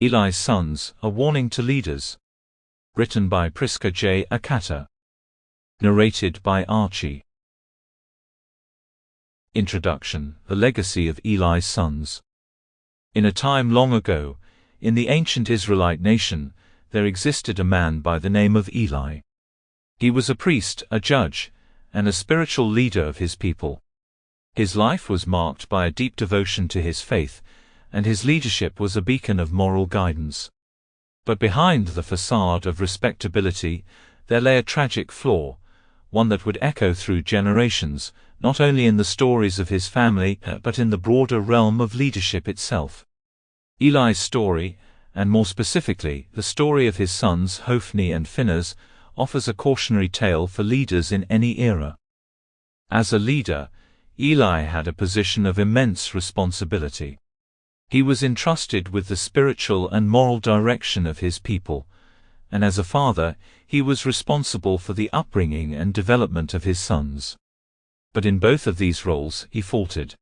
Eli's Sons, A Warning to Leaders. Written by Prisca J. Okatta. Narrated by Archie. Introduction: The Legacy of Eli's Sons. In a time long ago, in the ancient Israelite nation, there existed a man by the name of Eli. He was a priest, a judge, and a spiritual leader of his people. His life was marked by a deep devotion to his faith, and his leadership was a beacon of moral guidance. But behind the facade of respectability, there lay a tragic flaw, one that would echo through generations, not only in the stories of his family, but in the broader realm of leadership itself. Eli's story, and more specifically, the story of his sons Hophni and Phinehas, offers a cautionary tale for leaders in any era. As a leader, Eli had a position of immense responsibility. He was entrusted with the spiritual and moral direction of his people, and as a father, he was responsible for the upbringing and development of his sons. But in both of these roles, he faltered.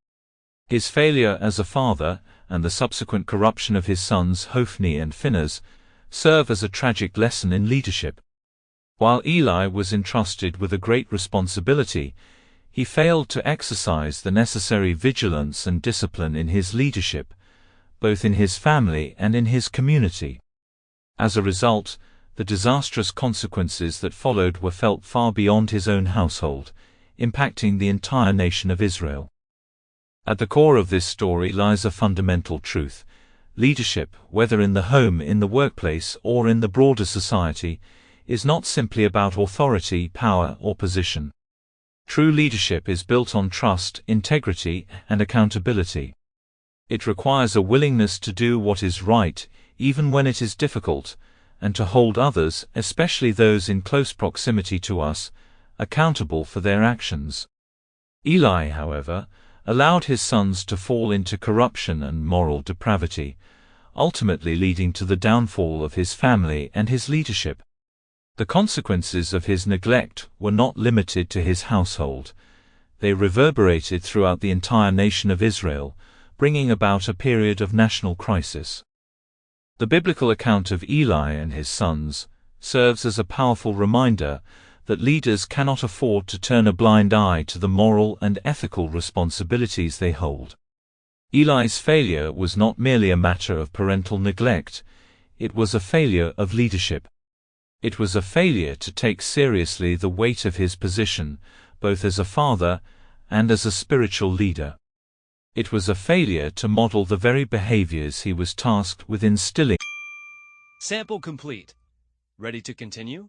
His failure as a father, and the subsequent corruption of his sons Hophni and Phinehas, serve as a tragic lesson in leadership. While Eli was entrusted with a great responsibility, he failed to exercise the necessary vigilance and discipline in his leadership, both in his family and in his community. As a result, the disastrous consequences that followed were felt far beyond his own household, impacting the entire nation of Israel. At the core of this story lies a fundamental truth: leadership, whether in the home, in the workplace, or in the broader society, is not simply about authority, power, or position. True leadership is built on trust, integrity, and accountability. It requires a willingness to do what is right, even when it is difficult, and to hold others, especially those in close proximity to us, accountable for their actions. Eli, however, allowed his sons to fall into corruption and moral depravity, ultimately leading to the downfall of his family and his leadership. The consequences of his neglect were not limited to his household. They reverberated throughout the entire nation of Israel, bringing about a period of national crisis. The biblical account of Eli and his sons serves as a powerful reminder that leaders cannot afford to turn a blind eye to the moral and ethical responsibilities they hold. Eli's failure was not merely a matter of parental neglect, it was a failure of leadership. It was a failure to take seriously the weight of his position, both as a father and as a spiritual leader. It was a failure to model the very behaviors he was tasked with instilling. Sample complete. Ready to continue?